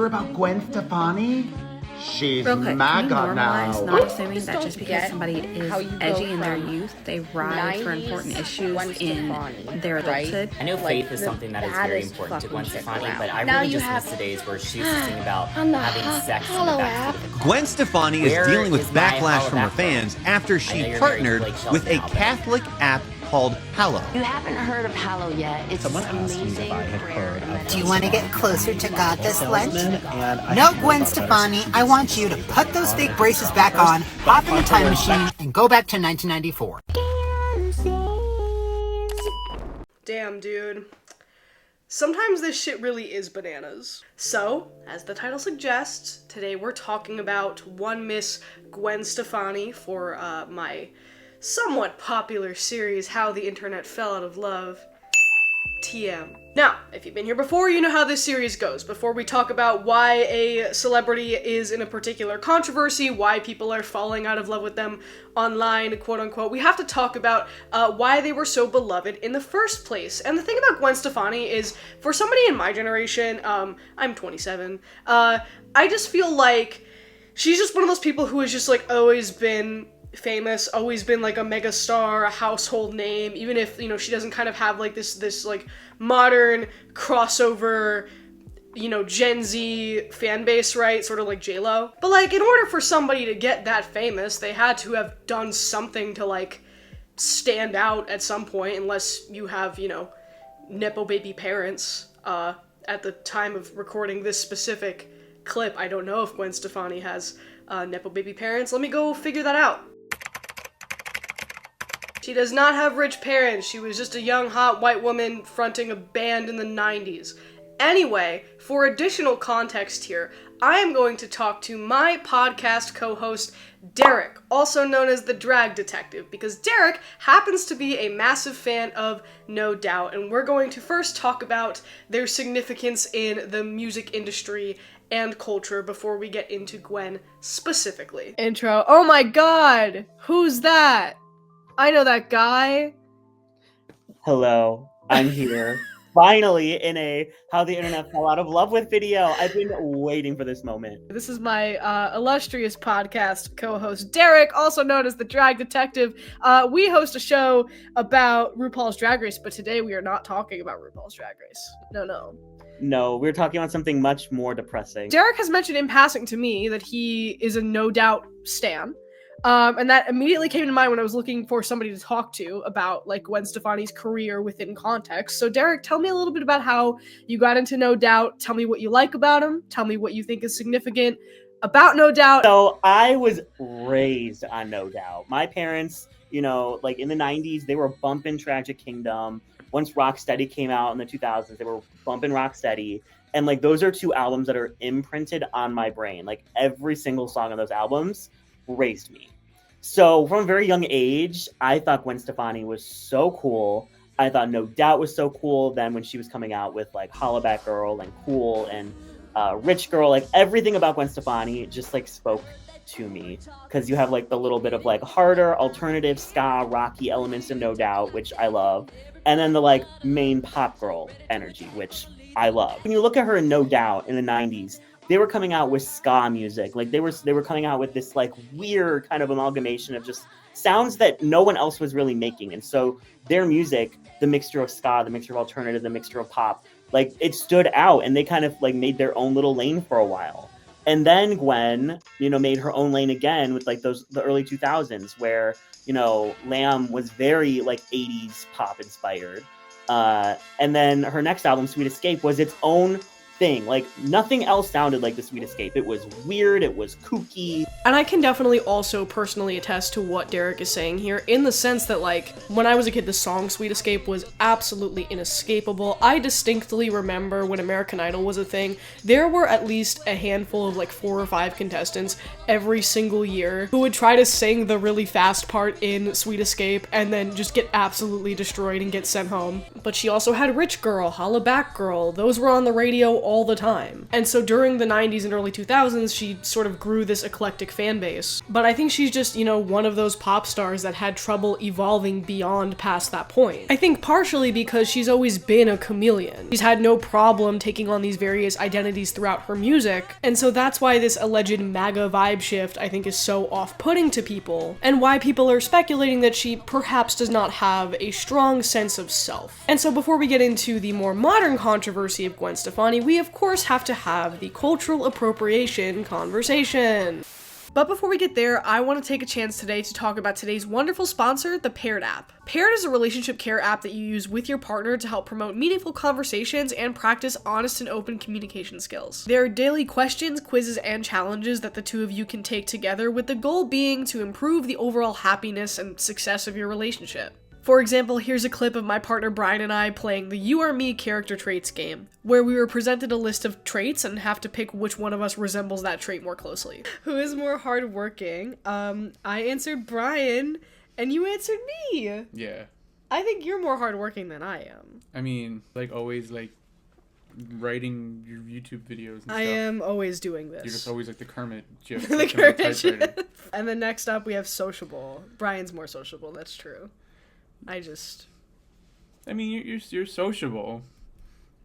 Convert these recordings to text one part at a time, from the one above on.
hear about Gwen Stefani? She's Real quick, MAGA can you normalize now. not assuming that don't just because get somebody is how you go edgy in their from youth, they ride for 90s important issues Gwen in Stefani, their right? adulthood? I know Like, faith is the something that is very baddest important to Gwen fucking Stefani, chick but I now really you just have miss the days where she's singing about on the having sex in the Hollow backseat app. of the car. Gwen Stefani is Where dealing with is my backlash from her holoback fans after I know she you're married to partnered Blake Shelton with a now, but- Catholic app called Hallow. You haven't heard of Hallow yet. It's Someone this asked me amazing if I had prayer heard of meditation. Do you want to get closer to God this Lent? and I No, hadn't Gwen thought about it Stefani, since I she want was you to speaking put those on fake the braces show back first, on, but hop in the time popular- machine, and go back to 1994. Damn, dude. Sometimes this shit really is bananas. So, as the title suggests, today we're talking about one Miss Gwen Stefani for my somewhat popular series, How the Internet Fell Out of Love, TM. Now, if you've been here before, you know how this series goes. Before we talk about why a celebrity is in a particular controversy, why people are falling out of love with them online, quote unquote, we have to talk about why they were so beloved in the first place. And the thing about Gwen Stefani is, for somebody in my generation, I'm 27, I just feel like she's just one of those people who has just like always been famous, always been like a mega star, a household name, even if, you know, she doesn't kind of have like this like modern crossover, you know, Gen Z fan base, right? Sort of like J-Lo. But like, in order for somebody to get that famous, they had to have done something to like stand out at some point, unless you have, you know, Nepo baby parents. At the time of recording this specific clip, I don't know if Gwen Stefani has Nepo baby parents. Let me go figure that out. She does not have rich parents. She was just a young, hot white woman fronting a band in the 90s. Anyway, for additional context here, I am going to talk to my podcast co-host, Derek, also known as the Drag Detective, because Derek happens to be a massive fan of No Doubt, and we're going to first talk about their significance in the music industry and culture before we get into Gwen specifically. Intro. Oh my god! Who's that? I know that guy. Hello, I'm here. Finally, in a How the Internet Fell Out of Love with video. I've been waiting for this moment. This is my illustrious podcast co-host, Derek, also known as the Drag Detective. We host a show about RuPaul's Drag Race, but today we are not talking about RuPaul's Drag Race. No, we're talking about something much more depressing. Derek has mentioned in passing to me that he is a No Doubt stan. And that immediately came to mind when I was looking for somebody to talk to about, like, Gwen Stefani's career within context. So, Derek, tell me a little bit about how you got into No Doubt. Tell me what you like about him. Tell me what you think is significant about No Doubt. So, I was raised on No Doubt. My parents, you know, like, in the 90s, they were bumping Tragic Kingdom. Once Rocksteady came out in the 2000s, they were bumping Rocksteady. And, like, those are two albums that are imprinted on my brain. Like, every single song on those albums raised me. So from a very young age, I thought Gwen Stefani was so cool. I thought No Doubt was so cool. Then when she was coming out with like Hollaback Girl and Cool and Rich Girl, like everything about Gwen Stefani just like spoke to me. Because you have like the little bit of like harder alternative ska rocky elements in No Doubt, which I love. And then the like main pop girl energy, which I love. When you look at her in No Doubt in the 90s, they were coming out with ska music. Like they were coming out with this like weird kind of amalgamation of just sounds that no one else was really making. And so their music, the mixture of ska, the mixture of alternative, the mixture of pop, like it stood out, and they kind of like made their own little lane for a while. And then Gwen, you know, made her own lane again with like the early 2000s where, you know, Lamb was very like 80s pop inspired. And then her next album, Sweet Escape, was its own thing. Like nothing else sounded like the Sweet Escape. It was weird, it was kooky. And I can definitely also personally attest to what Derek is saying here, in the sense that like when I was a kid, the song Sweet Escape was absolutely inescapable. I distinctly remember when American Idol was a thing, there were at least a handful of like 4 or 5 contestants every single year who would try to sing the really fast part in Sweet Escape and then just get absolutely destroyed and get sent home. But she also had Rich Girl, Hollaback Girl, those were on the radio all the time. And so during the 90s and early 2000s, she sort of grew this eclectic fan base. But I think she's just, one of those pop stars that had trouble evolving beyond past that point. I think partially because she's always been a chameleon. She's had no problem taking on these various identities throughout her music, and so that's why this alleged MAGA vibe shift I think is so off-putting to people, and why people are speculating that she perhaps does not have a strong sense of self. And so before we get into the more modern controversy of Gwen Stefani, we of course have to have the cultural appropriation conversation. But before we get there, I want to take a chance today to talk about today's wonderful sponsor, the Paired app. Paired is a relationship care app that you use with your partner to help promote meaningful conversations and practice honest and open communication skills. There are daily questions, quizzes, and challenges that the two of you can take together, with the goal being to improve the overall happiness and success of your relationship. For example, here's a clip of my partner Brian and I playing the You Are Me character traits game, where we were presented a list of traits and have to pick which one of us resembles that trait more closely. Who is more hardworking? I answered Brian, and you answered me. Yeah. I think you're more hardworking than I am. I mean, always, writing your YouTube videos and stuff. I am always doing this. You're just always the Kermit GIF. The Kermit GIF. And then next up, we have sociable. Brian's more sociable, that's true. I mean, you're sociable,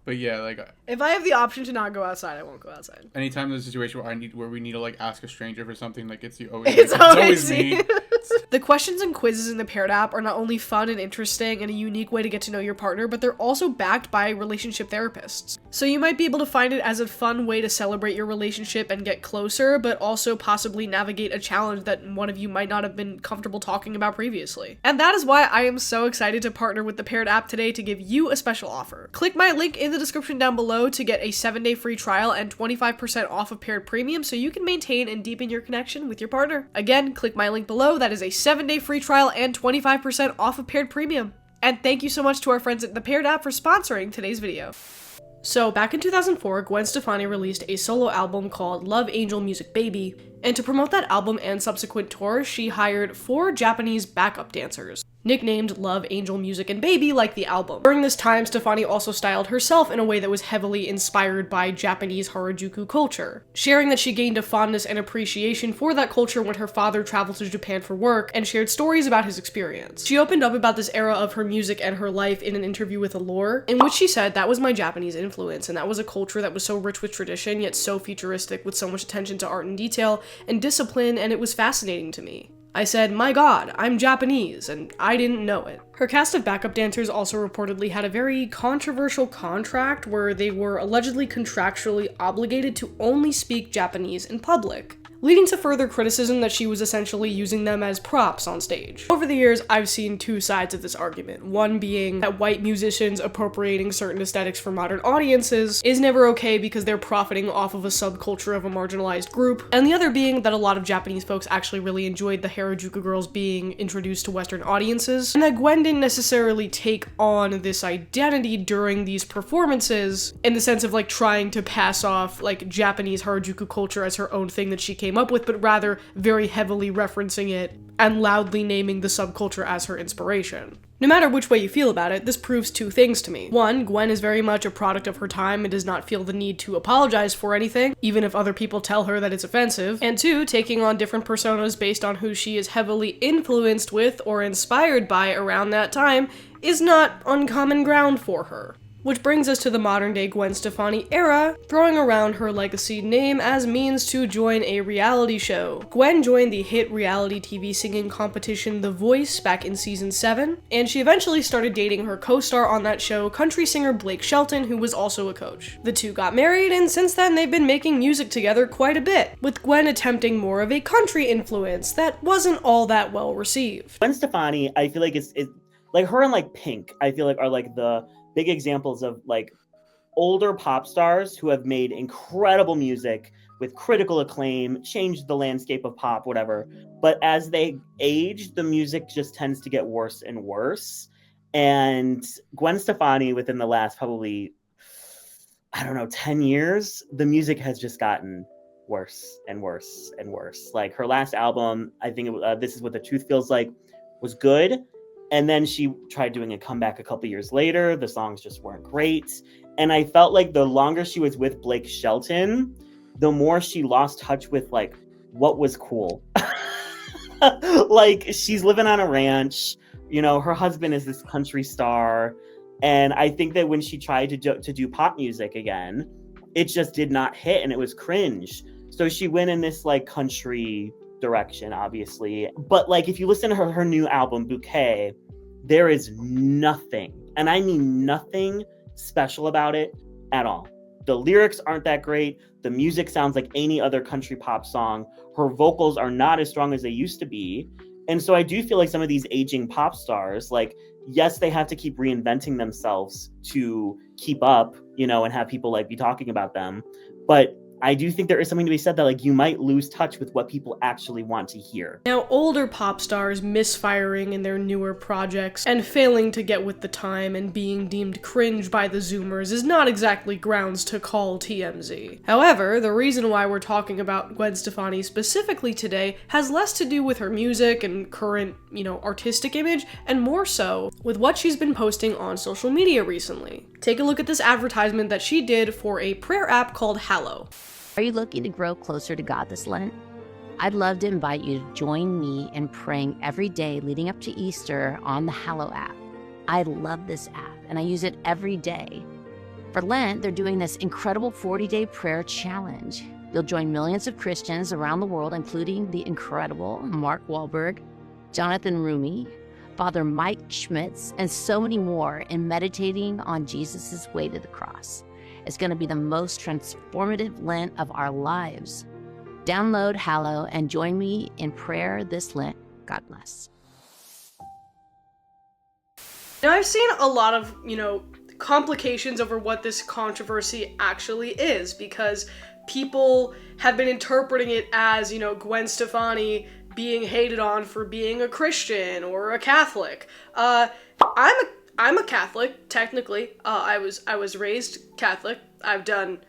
but yeah, if I have the option to not go outside, I won't go outside. Anytime there's a situation where we need to ask a stranger for something, it's always it's always me. The questions and quizzes in the Paired app are not only fun and interesting and a unique way to get to know your partner, but they're also backed by relationship therapists. So you might be able to find it as a fun way to celebrate your relationship and get closer, but also possibly navigate a challenge that one of you might not have been comfortable talking about previously. And that is why I am so excited to partner with the Paired app today to give you a special offer. Click my link in the description down below to get a 7-day free trial and 25% off of Paired Premium so you can maintain and deepen your connection with your partner. Again, click my link below. That is a 7-day free trial and 25% off of Paired Premium. And thank you so much to our friends at the Paired app for sponsoring today's video. So back in 2004, Gwen Stefani released a solo album called Love Angel Music Baby, and to promote that album and subsequent tour, she hired 4 Japanese backup dancers, nicknamed Love Angel Music and Baby like the album. During this time, Stefani also styled herself in a way that was heavily inspired by Japanese Harajuku culture, sharing that she gained a fondness and appreciation for that culture when her father traveled to Japan for work and shared stories about his experience. She opened up about this era of her music and her life in an interview with Allure, in which she said that was my Japanese influence, and that was a culture that was so rich with tradition, yet so futuristic with so much attention to art and detail and discipline, and it was fascinating to me. I said, my god, I'm Japanese, and I didn't know it. Her cast of backup dancers also reportedly had a very controversial contract where they were allegedly contractually obligated to only speak Japanese in public, leading to further criticism that she was essentially using them as props on stage. Over the years, I've seen two sides of this argument, one being that white musicians appropriating certain aesthetics for modern audiences is never okay because they're profiting off of a subculture of a marginalized group, and the other being that a lot of Japanese folks actually really enjoyed the Harajuku girls being introduced to Western audiences, and that Gwen didn't necessarily take on this identity during these performances in the sense of trying to pass off Japanese Harajuku culture as her own thing that she came up with, but rather very heavily referencing it and loudly naming the subculture as her inspiration. No matter which way you feel about it, this proves two things to me. One, Gwen is very much a product of her time and does not feel the need to apologize for anything, even if other people tell her that it's offensive. And two, taking on different personas based on who she is heavily influenced with or inspired by around that time is not uncommon ground for her. Which brings us to the modern day Gwen Stefani era, throwing around her legacy name as means to join a reality show. Gwen joined the hit reality TV singing competition The Voice back in season 7, and she eventually started dating her co-star on that show, country singer Blake Shelton, who was also a coach. The two got married, and since then they've been making music together quite a bit, with Gwen attempting more of a country influence that wasn't all that well received. Gwen Stefani, I feel like it's her and Pink, I feel are the big examples of older pop stars who have made incredible music with critical acclaim, changed the landscape of pop, whatever. But as they age, the music just tends to get worse and worse. And Gwen Stefani, within the last probably, 10 years, the music has just gotten worse and worse and worse. Her last album, I think This Is What the Truth Feels Like, was good. And then she tried doing a comeback a couple years later. The songs just weren't great. And I felt like the longer she was with Blake Shelton, the more she lost touch with like what was cool. Like, she's living on a ranch, you know, her husband is this country star. And I think that when she tried to do pop music again, it just did not hit and it was cringe. So she went in this like country direction, obviously. But like, if you listen to her new album, Bouquet, there is nothing, and I mean nothing special about it at all. The lyrics aren't that great. The music sounds like any other country pop song. Her vocals are not as strong as they used to be. And so I do feel like some of these aging pop stars, like, yes, they have to keep reinventing themselves to keep up, you know, and have people like be talking about them. But I do think there is something to be said that like you might lose touch with what people actually want to hear. Now, older pop stars misfiring in their newer projects and failing to get with the time and being deemed cringe by the Zoomers is not exactly grounds to call TMZ. However, the reason why we're talking about Gwen Stefani specifically today has less to do with her music and current, you know, artistic image, and more so with what she's been posting on social media recently. Take a look at this advertisement that she did for a prayer app called Hallow. Are you looking to grow closer to God this Lent? I'd love to invite you to join me in praying every day leading up to Easter on the Hallow app. I love this app and I use it every day. For Lent, they're doing this incredible 40-day prayer challenge. You'll join millions of Christians around the world, including the incredible Mark Wahlberg, Jonathan Roumie, Father Mike Schmitz, and so many more in meditating on Jesus' way to the cross. It's going to be the most transformative Lent of our lives. Download Hallow and join me in prayer this Lent. God bless. Now, I've seen a lot of, you know, complications over what this controversy actually is, because people have been interpreting it as, you know, Gwen Stefani being hated on for being a Christian or a Catholic. I'm a Catholic, technically. I was raised Catholic. I've done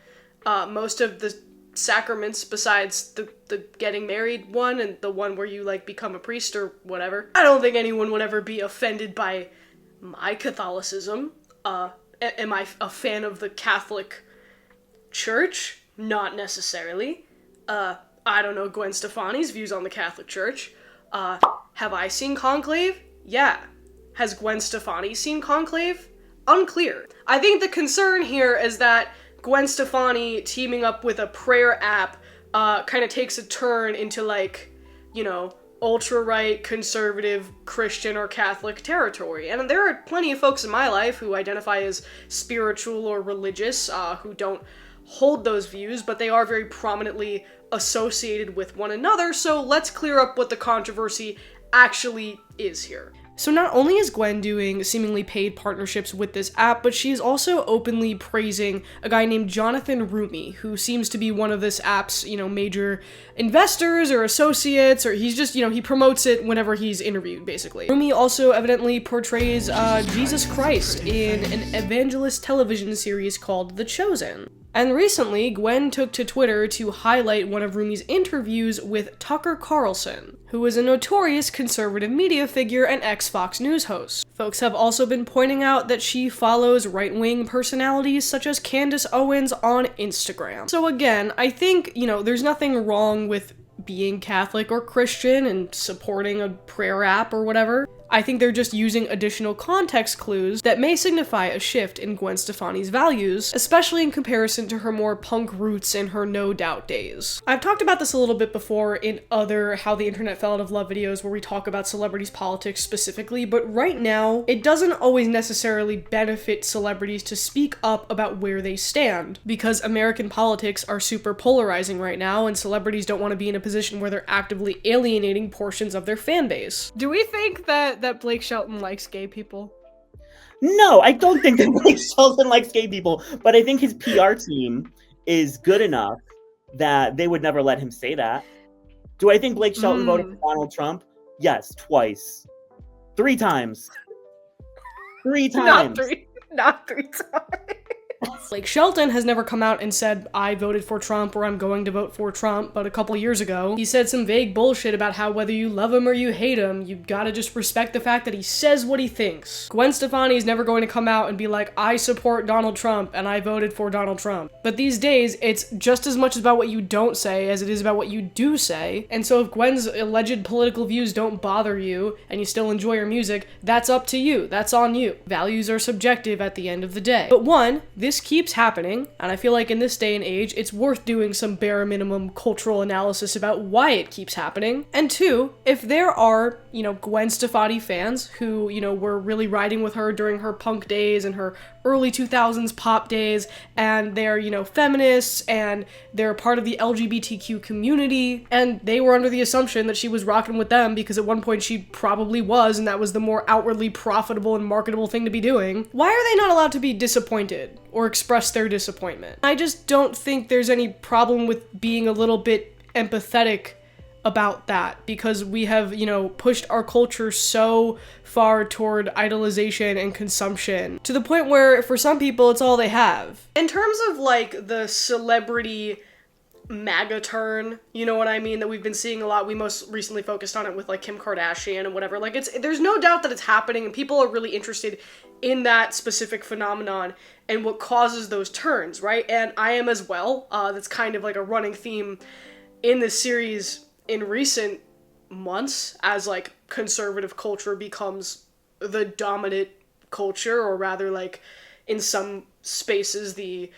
most of the sacraments besides the getting married one and the one where you like become a priest or whatever. I don't think anyone would ever be offended by my Catholicism. Am I a fan of the Catholic Church? Not necessarily. I don't know Gwen Stefani's views on the Catholic Church. Have I seen Conclave? Yeah. Has Gwen Stefani seen Conclave? Unclear. I think the concern here is that Gwen Stefani teaming up with a prayer app kind of takes a turn into, like, you know, ultra-right, conservative, Christian or Catholic territory. And there are plenty of folks in my life who identify as spiritual or religious, who don't hold those views, but they are very prominently associated with one another, so let's clear up what the controversy actually is here. So not only is Gwen doing seemingly paid partnerships with this app, but she is also openly praising a guy named Jonathan Roumie, who seems to be one of this app's, you know, major investors or associates, or he's just, you know, he promotes it whenever he's interviewed, basically. Roumie also evidently portrays Jesus Christ in an evangelist television series called The Chosen. And recently, Gwen took to Twitter to highlight one of Roumie's interviews with Tucker Carlson, who is a notorious conservative media figure and ex-Fox News host. Folks have also been pointing out that she follows right-wing personalities such as Candace Owens on Instagram. So again, I think, you know, there's nothing wrong with being Catholic or Christian and supporting a prayer app or whatever. I think they're just using additional context clues that may signify a shift in Gwen Stefani's values, especially in comparison to her more punk roots in her No Doubt days. I've talked about this a little bit before in other How the Internet Fell Out of Love videos where we talk about celebrities' politics specifically, but right now, it doesn't always necessarily benefit celebrities to speak up about where they stand, because American politics are super polarizing right now, and celebrities don't want to be in a position where they're actively alienating portions of their fan base. Do we think that Blake Shelton likes gay people? No, I don't think that Blake Shelton likes gay people, but I think his PR team is good enough that they would never let him say that. Do I think Blake Shelton voted for Donald Trump? Yes, twice. 3 times. 3 times. Not three times. Like, Shelton has never come out and said, I voted for Trump or I'm going to vote for Trump, but a couple years ago, he said some vague bullshit about how whether you love him or you hate him, you gotta just respect the fact that he says what he thinks. Gwen Stefani is never going to come out and be like, I support Donald Trump and I voted for Donald Trump. But these days, it's just as much about what you don't say as it is about what you do say, and so if Gwen's alleged political views don't bother you and you still enjoy her music, that's up to you. That's on you. Values are subjective at the end of the day. But one, this keeps happening, and I feel like in this day and age, it's worth doing some bare minimum cultural analysis about why it keeps happening. And two, if there are, Gwen Stefani fans who, were really riding with her during her punk days and her early 2000s pop days, and they're, feminists, and they're part of the LGBTQ community, and they were under the assumption that she was rocking with them because at one point she probably was, and that was the more outwardly profitable and marketable thing to be doing, why are they not allowed to be disappointed or express their disappointment? I just don't think there's any problem with being a little bit empathetic about that, because we have, pushed our culture so far toward idolization and consumption to the point where for some people it's all they have. In terms of like the celebrity MAGA turn, you know what I mean, that we've been seeing a lot. We most recently focused on it with like Kim Kardashian and whatever. Like there's no doubt that it's happening and people are really interested in that specific phenomenon and what causes those turns, right? And I am as well. That's kind of like a running theme in this series in recent months as like conservative culture becomes the dominant culture, or rather like in some spaces the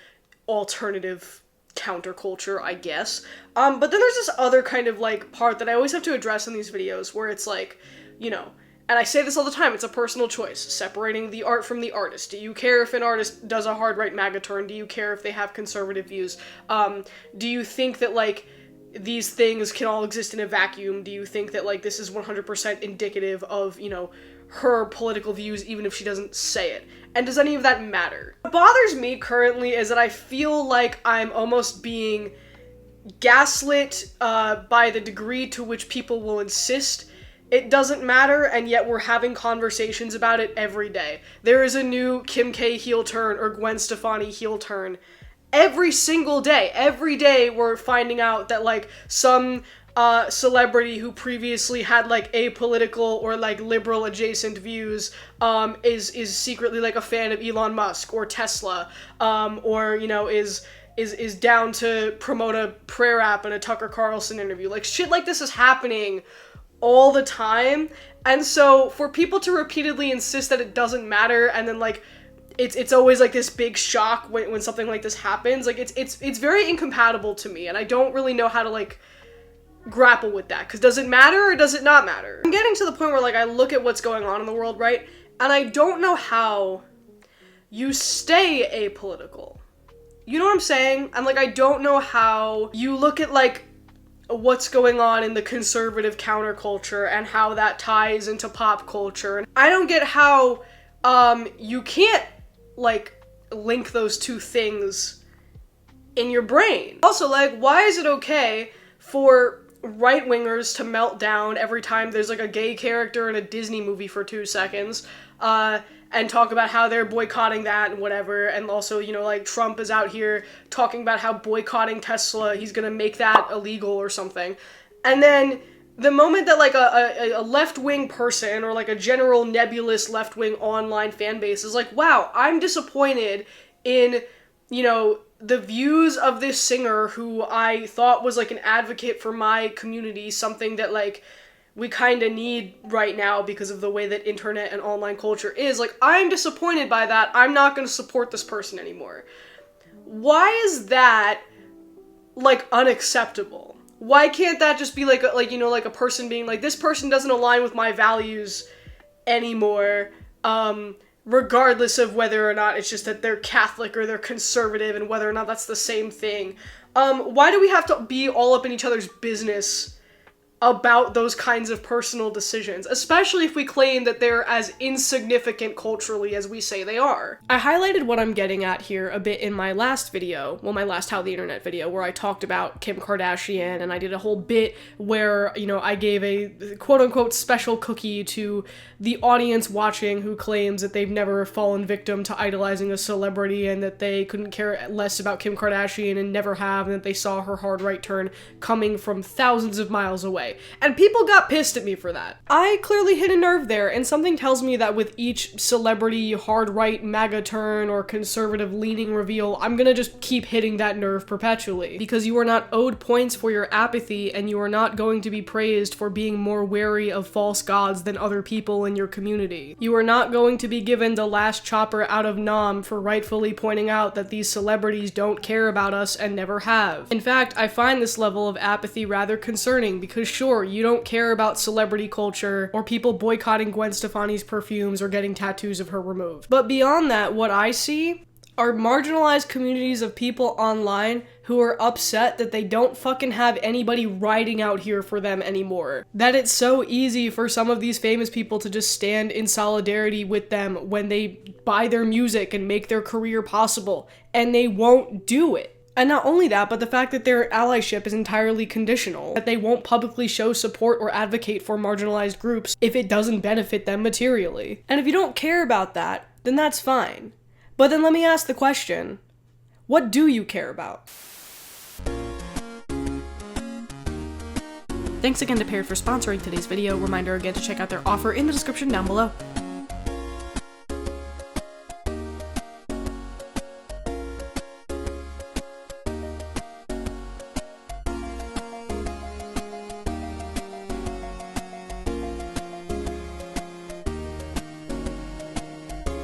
alternative counterculture, I guess. But then there's this other kind of like part that I always have to address in these videos where it's like, and I say this all the time, it's a personal choice, separating the art from the artist. Do you care if an artist does a hard right MAGA turn? Do you care if they have conservative views? Do you think that like these things can all exist in a vacuum? Do you think that like this is 100% indicative of, her political views even if she doesn't say it? And does any of that matter? What bothers me currently is that I feel like I'm almost being gaslit by the degree to which people will insist it doesn't matter, and yet we're having conversations about it every day. There is a new Kim K heel turn or Gwen Stefani heel turn every single day. Every day we're finding out that like some celebrity who previously had like apolitical or like liberal adjacent views is secretly like a fan of Elon Musk or Tesla, or is down to promote a prayer app in a Tucker Carlson interview. Like shit like this is happening all the time. And so for people to repeatedly insist that it doesn't matter, and then like it's always like this big shock when something like this happens, like it's very incompatible to me, and I don't really know how to like grapple with that, because does it matter or does it not matter? I'm getting to the point where like I look at what's going on in the world, right, and I don't know how you stay apolitical. You know what I'm saying? And like I don't know how you look at like what's going on in the conservative counterculture and how that ties into pop culture. And I don't get how you can't like link those two things in your brain. Also, like, why is it okay for right-wingers to melt down every time there's like a gay character in a Disney movie for 2 seconds, and talk about how they're boycotting that and whatever, and also, like, Trump is out here talking about how boycotting Tesla, he's gonna make that illegal or something. And then the moment that, like, a left-wing person, or, like, a general nebulous left-wing online fan base is like, wow, I'm disappointed in, the views of this singer who I thought was, like, an advocate for my community, something that, like, we kind of need right now because of the way that internet and online culture is. Like, I'm disappointed by that. I'm not going to support this person anymore. Why is that, like, unacceptable? Why can't that just be, like, a person being like, this person doesn't align with my values anymore, regardless of whether or not it's just that they're Catholic or they're conservative, and whether or not that's the same thing. Why do we have to be all up in each other's business about those kinds of personal decisions, especially if we claim that they're as insignificant culturally as we say they are. I highlighted what I'm getting at here a bit in my last video, well, my last How the Internet video, where I talked about Kim Kardashian, and I did a whole bit where, you know, I gave a quote-unquote special cookie to the audience watching who claims that they've never fallen victim to idolizing a celebrity and that they couldn't care less about Kim Kardashian and never have, and that they saw her hard right turn coming from thousands of miles away. And people got pissed at me for that. I clearly hit a nerve there, and something tells me that with each celebrity hard right MAGA turn or conservative leaning reveal, I'm gonna just keep hitting that nerve perpetually. Because you are not owed points for your apathy, and you are not going to be praised for being more wary of false gods than other people in your community. You are not going to be given the last chopper out of Nam for rightfully pointing out that these celebrities don't care about us and never have. In fact, I find this level of apathy rather concerning, because sure, you don't care about celebrity culture or people boycotting Gwen Stefani's perfumes or getting tattoos of her removed. But beyond that, what I see are marginalized communities of people online who are upset that they don't fucking have anybody riding out here for them anymore. That it's so easy for some of these famous people to just stand in solidarity with them when they buy their music and make their career possible, and they won't do it. And not only that, but the fact that their allyship is entirely conditional, that they won't publicly show support or advocate for marginalized groups if it doesn't benefit them materially. And if you don't care about that, then that's fine. But then let me ask the question, what do you care about? Thanks again to Paired for sponsoring today's video. Reminder again to check out their offer in the description down below.